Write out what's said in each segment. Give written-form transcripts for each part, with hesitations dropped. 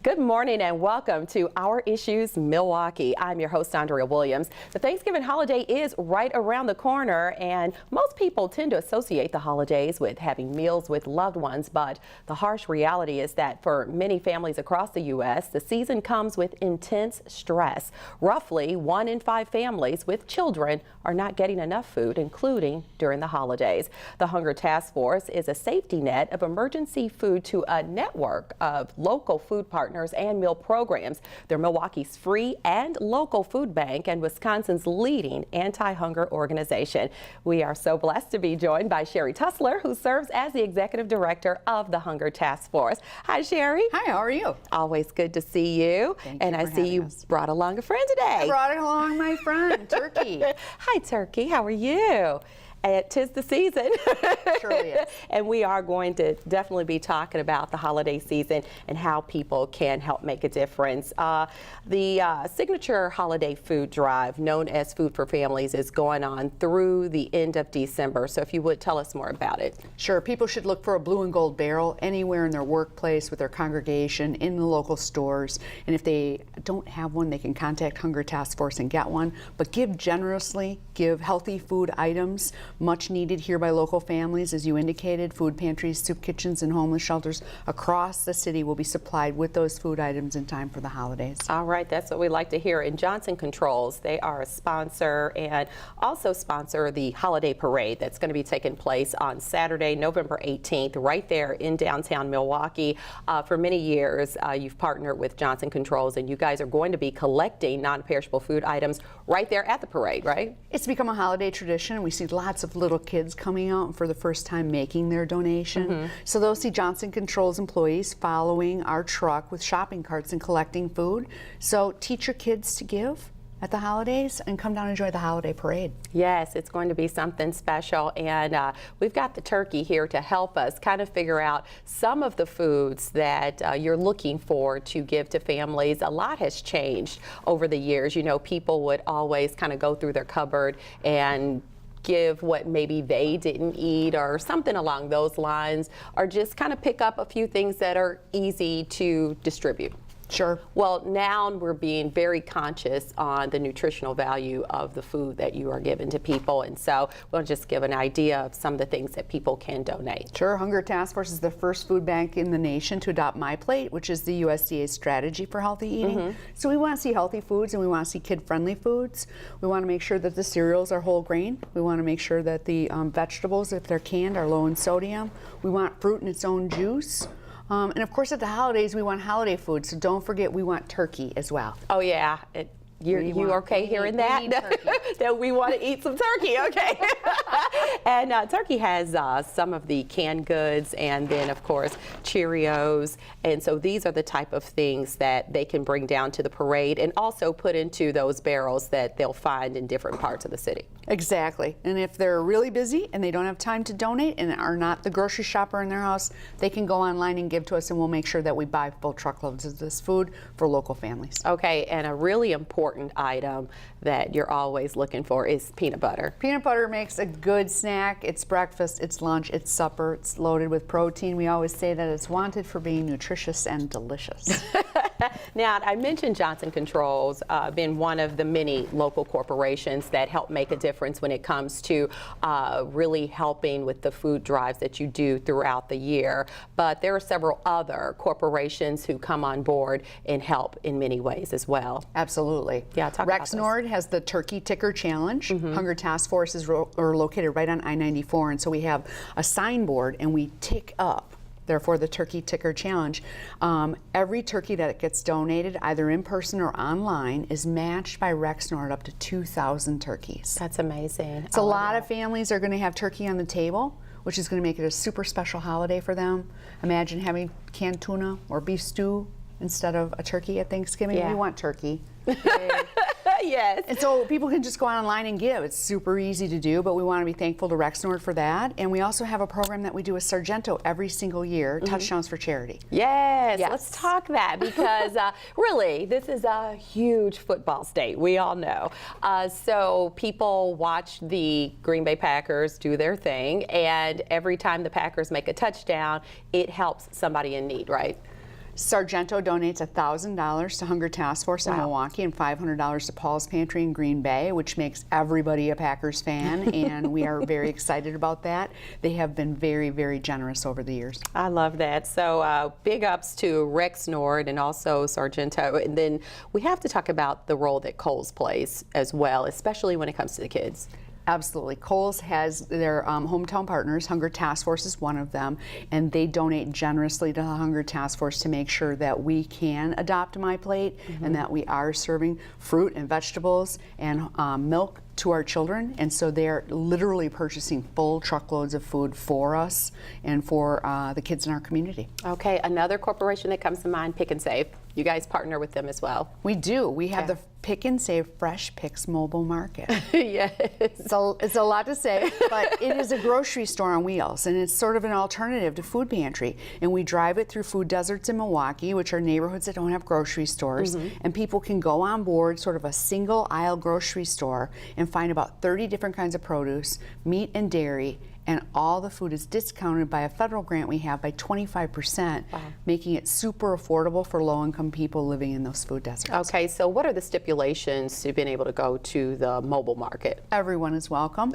Good morning and welcome to Our Issues Milwaukee. I'm your host, Andrea Williams. The Thanksgiving holiday is right around the corner, and most people tend to associate the holidays with having meals with loved ones, but the harsh reality is that for many families across the U.S., the season comes with intense stress. Roughly 1 in 5 families with children are not getting enough food, including during the holidays. The Hunger Task Force is a safety net of emergency food to a network of local food partners and meal programs. They're Milwaukee's free and local food bank and Wisconsin's leading anti-hunger organization. We are so blessed to be joined by Sherrie Tussler, who serves as the executive director of the Hunger Task Force. Hi, Sherrie. Hi, how are you? Always good to see you. Thank and you I for see having you us. brought along a friend today. I brought along my friend, Turkey. Hi, Turkey. How are you? Tis the season. Surely is. And we are going to definitely be talking about the holiday season and how people can help make a difference. The signature holiday food drive, known as Food for Families, is going on through the end of December. So if you would tell us more about it. Sure. People should look for a blue and gold barrel anywhere in their workplace, with their congregation, in the local stores. And if they don't have one, they can contact Hunger Task Force and get one. But give generously, give healthy food items, much needed here by local families. As you indicated, food pantries, soup kitchens, and homeless shelters across the city will be supplied with those food items in time for the holidays. All right, that's what we like to hear. And Johnson Controls, they are a sponsor and also sponsor the holiday parade that's going to be taking place on Saturday, November 18th, right there in downtown Milwaukee. For many years, you've partnered with Johnson Controls, and you guys are going to be collecting non-perishable food items right there at the parade, right? It's become a holiday tradition. We see lots of little kids coming out and for the first time making their donation. So they'll see Johnson Controls employees following our truck with shopping carts and collecting food. So teach your kids to give at the holidays and come down and enjoy the holiday parade. Yes, it's going to be something special, and we've got the turkey here to help us kind of figure out some of the foods that you're looking for to give to families. A lot has changed over the years. You know, people would always kind of go through their cupboard and give what maybe they didn't eat or something along those lines, or just kind of pick up a few things that are easy to distribute. Sure. Well, now we're being very conscious on the nutritional value of the food that you are giving to people, and so we'll just give an idea of some of the things that people can donate. Sure. Hunger Task Force is the first food bank in the nation to adopt My Plate, which is the USDA's strategy for healthy eating. So we want to see healthy foods, and we want to see kid-friendly foods. We want to make sure that the cereals are whole grain. We want to make sure that the vegetables, if they're canned, are low in sodium. We want fruit in its own juice. And of course, at the holidays, we want holiday food, so don't forget we want turkey as well. Oh, yeah. You okay hearing that? That we want to eat some turkey, okay? And turkey has some of the canned goods, and then, of course, Cheerios. And so these are the type of things that they can bring down to the parade and also put into those barrels that they'll find in different parts of the city. Exactly. And if they're really busy and they don't have time to donate and are not the grocery shopper in their house, they can go online and give to us, and we'll make sure that we buy full truckloads of this food for local families. Okay, and a really important item that you're always looking for is peanut butter. Peanut butter makes a good snack. It's breakfast, it's lunch, it's supper. It's loaded with protein. We always say that it's wanted for being nutritious and delicious. Now, I mentioned Johnson Controls being one of the many local corporations that help make a difference when it comes to really helping with the food drives that you do throughout the year. But there are several other corporations who come on board and help in many ways as well. Absolutely. Yeah, talk about those. Rexnord has the Turkey Ticker Challenge. Hunger Task Force is located right on I-94, and so we have a signboard and we tick up. Therefore, the Turkey Ticker Challenge. Every turkey that gets donated, either in person or online, is matched by Rexnord up to 2,000 turkeys. That's amazing. So a lot of families are going to have turkey on the table, which is going to make it a super special holiday for them. Imagine having canned tuna or beef stew instead of a turkey at Thanksgiving. Yeah. We want turkey. Yes. And so people can just go online and give. It's super easy to do, but we want to be thankful to Rexnord for that. And we also have a program that we do with Sargento every single year, Touchdowns for Charity. Yes, Yes. let's talk that, because really, this is a huge football state, we all know. So people watch the Green Bay Packers do their thing, and every time the Packers make a touchdown, it helps somebody in need, right? Sargento donates $1,000 to Hunger Task Force in Milwaukee and $500 to Paul's Pantry in Green Bay, which makes everybody a Packers fan, and we are very excited about that. They have been very, very generous over the years. I love that. So big ups to Rex Nord and also Sargento. And then we have to talk about the role that Kohl's plays as well, especially when it comes to the kids. Absolutely. Kohl's has their hometown partners. Hunger Task Force is one of them, and they donate generously to the Hunger Task Force to make sure that we can adopt My Plate and that we are serving fruit and vegetables and milk to our children. And so they're literally purchasing full truckloads of food for us and for the kids in our community. Okay, another corporation that comes to mind, Pick and Save. You guys partner with them as well. We do. We have the Pick and Save Fresh Picks mobile market. Yes. It's a lot to say, but it is a grocery store on wheels, and it's sort of an alternative to food pantry. And we drive it through food deserts in Milwaukee, which are neighborhoods that don't have grocery stores, and people can go on board sort of a single aisle grocery store and find about 30 different kinds of produce, meat and dairy, and all the food is discounted by a federal grant we have by 25%, making it super affordable for low-income people living in those food deserts. Okay, so what are the stipulations to being able to go to the mobile market? Everyone is welcome.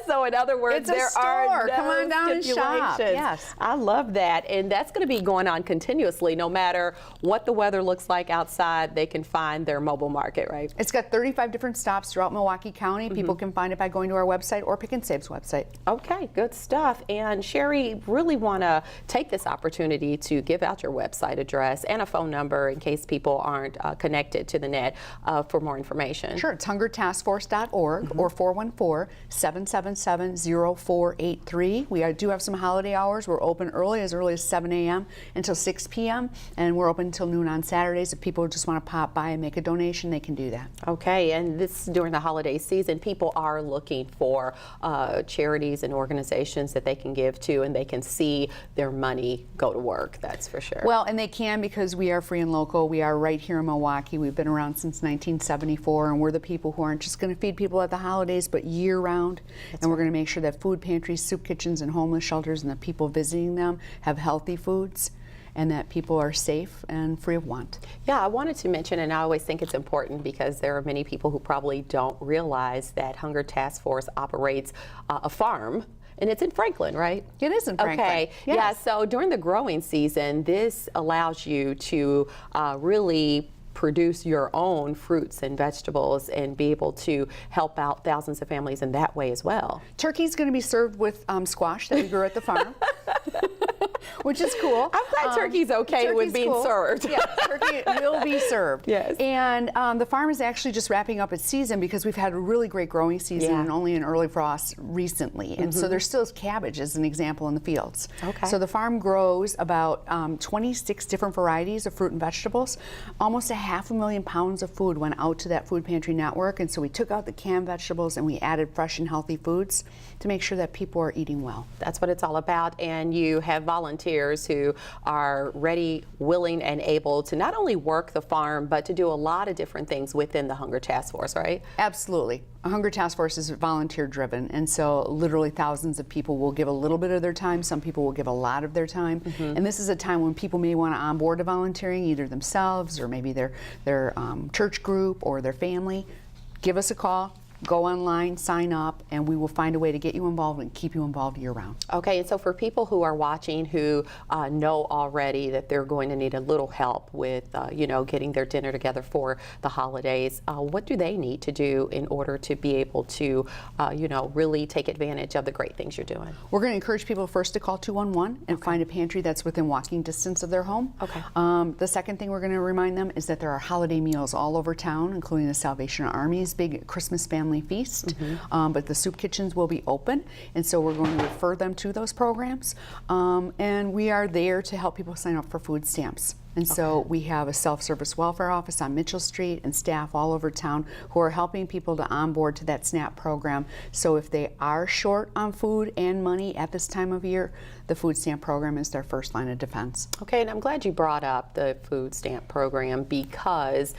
So in other words, it's a there store. are no Come on down and shop. Yes. I love that. And that's going to be going on continuously. No matter what the weather looks like outside, they can find their mobile market, right? It's got 35 different stops throughout Milwaukee County. People can find it by going to our website or Pick and Save's website. Okay, good stuff. And Sherrie, really want to take this opportunity to give out your website address and a phone number in case people aren't connected to the net for more information. Sure, it's hungertaskforce.org or 414-777-0483. We do have some holiday hours. We're open early as 7 a.m. until 6 p.m. and we're open until noon on Saturdays. If people just want to pop by and make a donation, they can do that. Okay, and this during the holiday season, people are looking for charities and organizations that they can give to, and they can see their money go to work, that's for sure. Well, and they can, because we are free and local. We are right here in Milwaukee. We've been around since 1974, and we're the people who aren't just going to feed people at the holidays, but year-round. And we're going to make sure that food pantries, soup kitchens, and homeless shelters and the people visiting them have healthy foods, and that people are safe and free of want. Yeah, I wanted to mention, and I always think it's important because there are many people who probably don't realize that Hunger Task Force operates a farm. And it's in Franklin, right? It is in Franklin. Okay. Yes. Yeah, so during the growing season, this allows you to really produce your own fruits and vegetables and be able to help out thousands of families in that way as well. Turkey's going to be served with squash that we grew at the farm. Which is cool. I'm glad turkey's okay with being served. Yeah, turkey will be served. Yes. And the farm is actually just wrapping up its season because we've had a really great growing season and only an early frost recently. And so there still is cabbage as an example in the fields. Okay. So the farm grows about 26 different varieties of fruit and vegetables. Almost 500,000 pounds of food went out to that food pantry network. And so we took out the canned vegetables and we added fresh and healthy foods to make sure that people are eating well. That's what it's all about. And you have volunteers who are ready, willing, and able to not only work the farm, but to do a lot of different things within the Hunger Task Force, right? Absolutely. A Hunger Task Force is volunteer driven, and so literally thousands of people will give a little bit of their time. Some people will give a lot of their time. And this is a time when people may want to onboard to volunteering, either themselves or maybe their church group or their family. Give us a call. Go online, sign up, and we will find a way to get you involved and keep you involved year-round. Okay, and so for people who are watching who know already that they're going to need a little help with, getting their dinner together for the holidays, what do they need to do in order to be able to, really take advantage of the great things you're doing? We're going to encourage people first to call 211 and find a pantry that's within walking distance of their home. Okay. The second thing we're going to remind them is that there are holiday meals all over town, including the Salvation Army's big Christmas family feast, but the soup kitchens will be open, and so we're going to refer them to those programs, and we are there to help people sign up for food stamps. And so we have a self-service welfare office on Mitchell Street and staff all over town who are helping people to onboard to that SNAP program. So if they are short on food and money at this time of year, the food stamp program is their first line of defense. Okay, and I'm glad you brought up the food stamp program because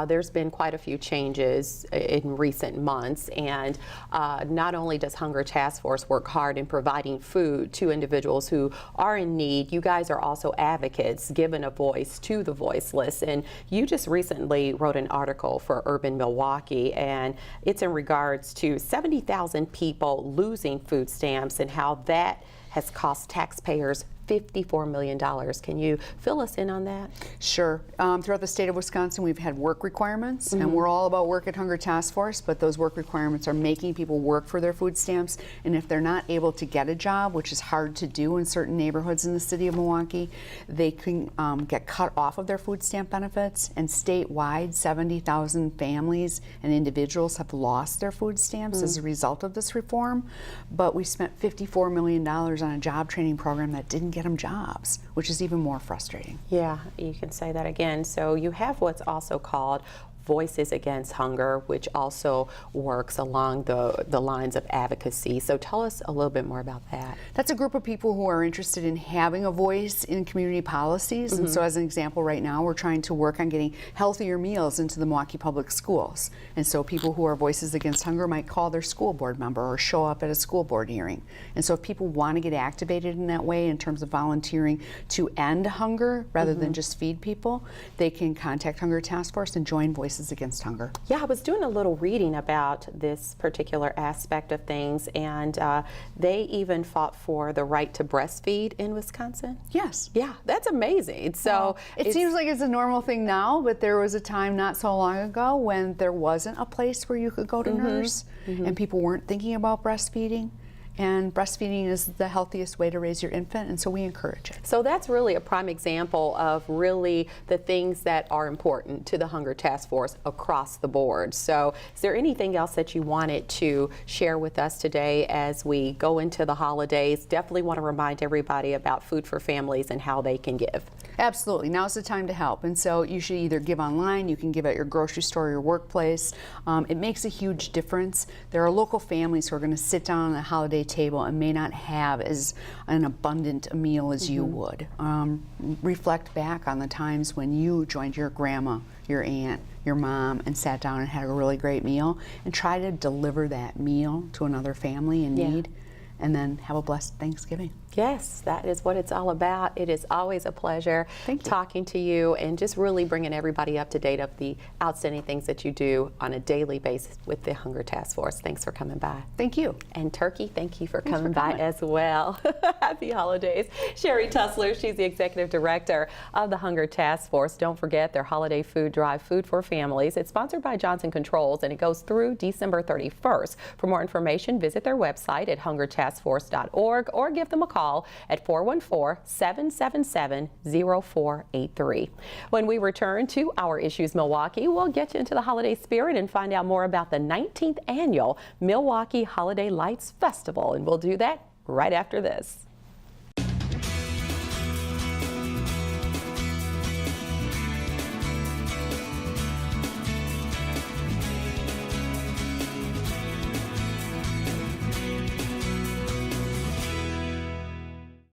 there's been quite a few changes in recent months, and not only does Hunger Task Force work hard in providing food to individuals who are in need, you guys are also advocates, giving a voice to the voiceless. And you just recently wrote an article for Urban Milwaukee, and it's in regards to 70,000 people losing food stamps and how that has cost taxpayers $54 million. Can you fill us in on that? Sure. Throughout the state of Wisconsin, we've had work requirements, and we're all about work at Hunger Task Force, but those work requirements are making people work for their food stamps, and if they're not able to get a job, which is hard to do in certain neighborhoods in the city of Milwaukee, they can get cut off of their food stamp benefits, and statewide, 70,000 families and individuals have lost their food stamps as a result of this reform, but we spent $54 million on a job training program that didn't get them jobs, which is even more frustrating. Yeah, you can say that again. So you have what's also called Voices Against Hunger, which also works along the lines of advocacy. So tell us a little bit more about that. That's a group of people who are interested in having a voice in community policies. And so as an example, right now we're trying to work on getting healthier meals into the Milwaukee Public Schools. And so people who are Voices Against Hunger might call their school board member or show up at a school board hearing. And so if people want to get activated in that way in terms of volunteering to end hunger rather than just feed people, they can contact Hunger Task Force and join Voices Against Hunger. Yeah, I was doing a little reading about this particular aspect of things, and they even fought for the right to breastfeed in Wisconsin. Yes. Yeah, that's amazing. So well, it seems like it's a normal thing now, but there was a time not so long ago when there wasn't a place where you could go to nurse, and people weren't thinking about breastfeeding. And breastfeeding is the healthiest way to raise your infant, and so we encourage it. So that's really a prime example of really the things that are important to the Hunger Task Force across the board. So is there anything else that you wanted to share with us today as we go into the holidays? Definitely want to remind everybody about Food for Families and how they can give. Absolutely. Now's the time to help. And so you should either give online, you can give at your grocery store or your workplace. It makes a huge difference. There are local families who are going to sit down on the holiday table and may not have as an abundant a meal as you would. Reflect back on the times when you joined your grandma, your aunt, your mom, and sat down and had a really great meal, and try to deliver that meal to another family in need, and then have a blessed Thanksgiving. Yes, that is what it's all about. It is always a pleasure talking to you and just really bringing everybody up to date of the outstanding things that you do on a daily basis with the Hunger Task Force. Thanks for coming by. Thank you. And Turkey, thank you for coming by as well. Happy holidays. Sherrie Tussler, she's the Executive Director of the Hunger Task Force. Don't forget their holiday food drive, Food for Families. It's sponsored by Johnson Controls, and it goes through December 31st. For more information, visit their website at hungertaskforce.org or give them a call at 414-777-0483. When we return to Our Issues Milwaukee, we'll get you into the holiday spirit and find out more about the 19th annual Milwaukee Holiday Lights Festival, and we'll do that right after this.